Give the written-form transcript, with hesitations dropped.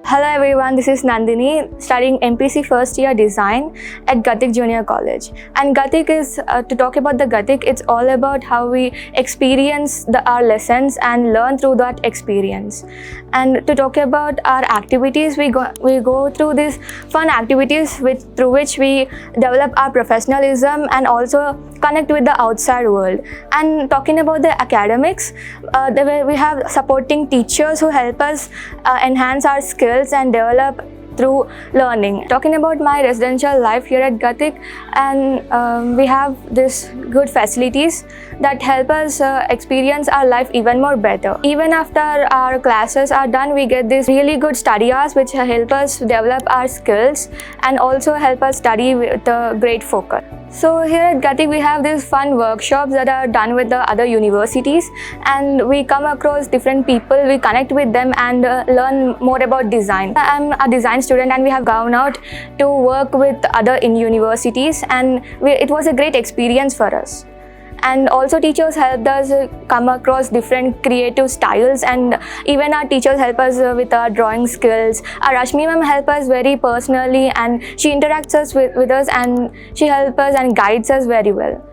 Hello everyone, this is Nandini studying MPC first year design at Gatik Junior College. And Gatik is, to talk about the Gatik, it's all about how we experience our lessons and learn through that experience. And to talk about our activities, we go through these fun activities through which we develop our professionalism and also connect with the outside world. And talking about the academics, we have supporting teachers who help us enhance our skills and develop through learning. Talking about my residential life here at Gatik, and we have this good facilities that help us experience our life even more better. Even after our classes are done, we get these really good study hours which help us develop our skills and also help us study with a great focus. So here at Gatik, we have these fun workshops that are done with the other universities, and we come across different people, we connect with them and learn more about design. I'm a design student and we have gone out to work with other universities, and it was a great experience for us. And also teachers helped us come across different creative styles, and even our teachers help us with our drawing skills. Our Rashmi ma'am help us very personally, and she interacts with us and she helps us and guides us very well.